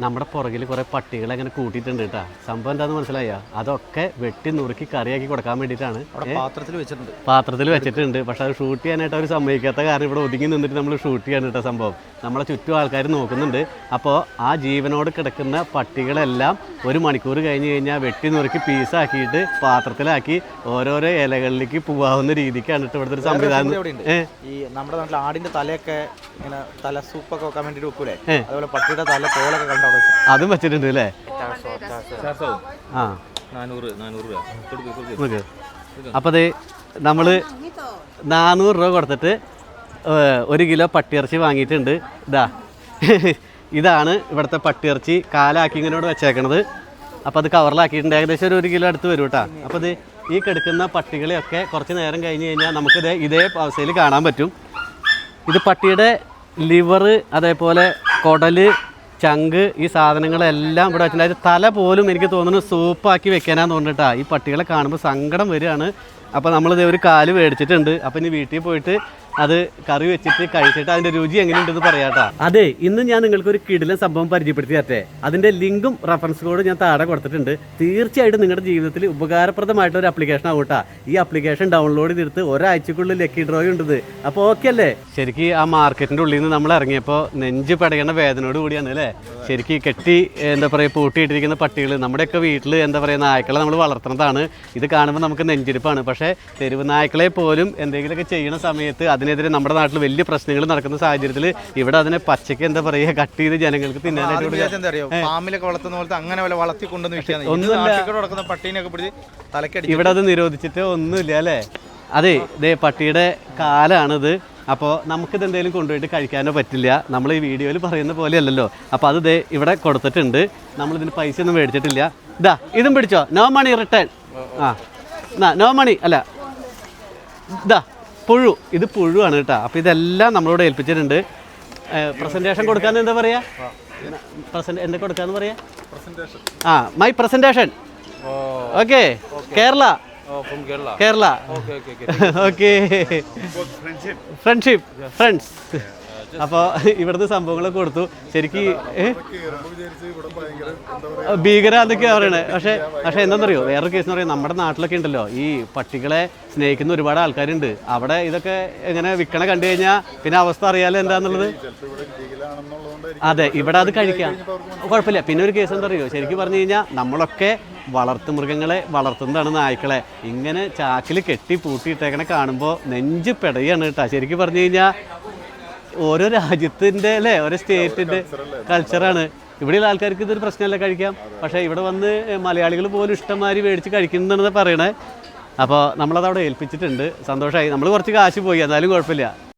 നമ്മുടെ പുറകിൽ കുറേ പട്ടികളെ അങ്ങനെ കൂട്ടിയിട്ടുണ്ട് കേട്ടോ. സംഭവം എന്താണെന്ന് മനസ്സിലായോ? അതൊക്കെ വെട്ടി നുറുക്കി കറിയാക്കി കൊടുക്കാൻ വേണ്ടിയിട്ടാണ് പാത്രത്തിൽ വെച്ചിട്ടുണ്ട്. പക്ഷെ അത് ഷൂട്ട് ചെയ്യാനായിട്ട് അവർ സമ്മതിക്കാത്ത കാരണം ഇവിടെ ഒതുങ്ങി നിന്നിട്ട് നമ്മൾ ഷൂട്ട് ചെയ്യാൻ കേട്ടോ. സംഭവം നമ്മളെ ചുറ്റും ആൾക്കാർ നോക്കുന്നുണ്ട്. അപ്പോൾ ആ ജീവനോട് കിടക്കുന്ന പട്ടികളെല്ലാം 1 മണിക്കൂർ കഴിഞ്ഞ് കഴിഞ്ഞാൽ വെട്ടി നുറുക്കി പീസാക്കിയിട്ട് പാത്രത്തിലാക്കി ഓരോരോ ഇലകളിലേക്ക് പോകാവുന്ന രീതിക്കാണ് കേട്ടോ ഇവിടുത്തെ ഒരു സംവിധാനം. ഈ നമ്മുടെ നാട്ടിൽ ആടിന്റെ തലയൊക്കെ ഇങ്ങനെ തല സൂപ്പൊക്കെ വെക്കാൻ വേണ്ടിട്ട് വെക്കൂലേ, അതുപോലെ പട്ടിയുടെ തല തോലൊക്കെ കണ്ടോ അതും വെച്ചിട്ടുണ്ട് അല്ലേ? ആ അപ്പോൾ അത് നമ്മൾ 400 രൂപ കൊടുത്തിട്ട് 1 കിലോ പട്ടിയിറച്ചി വാങ്ങിയിട്ടുണ്ട്. ഇതാണ് ഇവിടുത്തെ പട്ടിയിറച്ചി കാലാക്കി ഇങ്ങനോട് വെച്ചേക്കണത്. അപ്പോൾ അത് കവറിലാക്കിയിട്ടുണ്ട്. ഏകദേശം ഒരു 1 കിലോ അടുത്ത് വരും കേട്ടോ. അപ്പോൾ ഇത് ഈ കിടക്കുന്ന പട്ടികളെയൊക്കെ കുറച്ച് നേരം കഴിഞ്ഞ് കഴിഞ്ഞാൽ നമുക്കിത് ഇതേ അവസ്ഥയിൽ കാണാൻ പറ്റും. ഇത് പട്ടിയുടെ ലിവർ, അതേപോലെ കുടല്, ചങ്ക്, ഈ സാധനങ്ങളെല്ലാം ഇവിടെ വെച്ചിട്ടുണ്ട്. അതിൻ്റെ തല പോലും എനിക്ക് തോന്നുന്നു സൂപ്പാക്കി വെക്കാനാന്ന് തോന്നിട്ടാ. ഈ പട്ടികളെ കാണുമ്പോൾ സങ്കടം വരികയാണ്. അപ്പോൾ നമ്മളിത് ഒരു കാല് മേടിച്ചിട്ടുണ്ട്. അപ്പം ഇനി വീട്ടിൽ പോയിട്ട് അത് കറി വെച്ചിട്ട് കഴിച്ചിട്ട് അതിൻ്റെ രുചി എങ്ങനെയുണ്ടെന്ന് പറയാട്ടാ. അതെ, ഇന്ന് ഞാൻ നിങ്ങൾക്കൊരു കിടിലൻ സംഭവം പരിചയപ്പെടുത്തി തരട്ടെ. അതിൻ്റെ ലിങ്കും റെഫറൻസ് കോഡും ഞാൻ താഴെ കൊടുത്തിട്ടുണ്ട്. തീർച്ചയായിട്ടും നിങ്ങളുടെ ജീവിതത്തിൽ ഉപകാരപ്രദമായിട്ടൊരു ആപ്ലിക്കേഷൻ ആവൂട്ടാ. ഈ ആപ്ലിക്കേഷൻ ഡൗൺലോഡ് ചെയ്തെടുത്ത് ഒരാഴ്ചക്കുള്ളിൽ ലക്കി ഡ്രോയും ഉണ്ട്. അപ്പോൾ ഓക്കെ അല്ലേ? ശരിക്കും ആ മാർക്കറ്റിൻ്റെ ഉള്ളിൽ നിന്ന് നമ്മൾ ഇറങ്ങിയപ്പോൾ നെഞ്ച് പടയുന്ന വേദനയോട് കൂടിയാണ് അല്ലേ? ശരിക്കും കെട്ടി എന്താ പറയുക പൂട്ടിയിട്ടിരിക്കുന്ന പട്ടികൾ നമ്മുടെയൊക്കെ വീട്ടിൽ എന്താ പറയുക നായ്ക്കളെ നമ്മൾ വളർത്തുന്നതാണ്. ഇത് കാണുമ്പോൾ നമുക്ക് നെഞ്ചിരിപ്പാണ്. പക്ഷേ തെരുവ് നായ്ക്കളെ പോലും എന്തെങ്കിലുമൊക്കെ ചെയ്യുന്ന സമയത്ത് അതിനെതിരെ നമ്മുടെ നാട്ടിൽ വലിയ പ്രശ്നങ്ങൾ നടക്കുന്ന സാഹചര്യത്തിൽ ഇവിടെ അതിനെ പച്ചയ്ക്ക് എന്താ പറയുക കട്ട് ചെയ്ത് ജനങ്ങൾക്ക് തിന്നാനായിട്ട് ഇവിടെ അത് നിരോധിച്ചിട്ട് ഒന്നുമില്ല അല്ലേ? അതെ, ഇതേ പട്ടിയുടെ കാലാണിത്. അപ്പോൾ നമുക്കിത് എന്തെങ്കിലും കൊണ്ടുപോയിട്ട് കഴിക്കാനോ പറ്റില്ല. നമ്മൾ ഈ വീഡിയോയിൽ പറയുന്ന പോലെയല്ലല്ലോ. അപ്പോൾ അത് ഇവിടെ കൊടുത്തിട്ടുണ്ട്. നമ്മളിതിന് പൈസ ഒന്നും മേടിച്ചിട്ടില്ല. ഇതും പിടിച്ചോ, no money return. No money അല്ല, പുഴു. ഇത് പുഴുവാണ് കേട്ടോ. അപ്പോൾ ഇതെല്ലാം നമ്മളോട് ഏൽപ്പിച്ചിട്ടുണ്ട്. പ്രസൻറ്റേഷൻ കൊടുക്കാൻ എന്താ പറയുക? എന്താ കൊടുക്കാന്ന് പറയാ? My presentation. Okay, Kerala. Okay, friendship, friends. അപ്പോൾ ഇവിടുത്തെ സംഭവങ്ങളൊക്കെ കൊടുത്തു. ശരിക്കും ഭീകരാന്നൊക്കെയാണ് പറയണേ. പക്ഷേ എന്താണെന്നറിയോ, വേറൊരു കേസ് എന്ന് പറയുന്നത് നമ്മുടെ നാട്ടിലൊക്കെ ഉണ്ടല്ലോ ഈ പട്ടികളെ സ്നേഹിക്കുന്ന ഒരുപാട് ആൾക്കാരുണ്ട്. അവിടെ ഇതൊക്കെ എങ്ങനെ വിൽക്കണ കണ്ടു കഴിഞ്ഞാൽ പിന്നെ അവസ്ഥ അറിയാലോ എന്താന്നുള്ളത്. അതെ, ഇവിടെ അത് കഴിക്കാം, കുഴപ്പമില്ല. പിന്നെ ഒരു കേസ് എന്താ അറിയോ, ശരിക്കും പറഞ്ഞു കഴിഞ്ഞാൽ നമ്മളൊക്കെ വളർത്തുമൃഗങ്ങളെ വളർത്തുന്നതാണ് നായ്ക്കളെ. ഇങ്ങനെ ചാക്കിൽ കെട്ടി പൂട്ടിയിട്ടേക്കണ കാണുമ്പോൾ നെഞ്ച് പെടയാണ് കേട്ടോ. ശരിക്കും പറഞ്ഞു കഴിഞ്ഞാൽ ഓരോ രാജ്യത്തിൻ്റെ അല്ലേ, ഓരോ സ്റ്റേറ്റിൻ്റെ കൾച്ചറാണ്. ഇവിടെയുള്ള ആൾക്കാർക്ക് ഇതൊരു പ്രശ്നമല്ല, കഴിക്കാം. പക്ഷേ ഇവിടെ വന്ന് മലയാളികൾ പോലും ഇഷ്ടംമാതിരി മേടിച്ച് കഴിക്കുന്നതെന്ന് പറയണേ. അപ്പോൾ നമ്മളത് അവിടെ ഏൽപ്പിച്ചിട്ടുണ്ട്. സന്തോഷമായി. നമ്മൾ കുറച്ച് കാശ് പോയി, എന്നാലും കുഴപ്പമില്ല.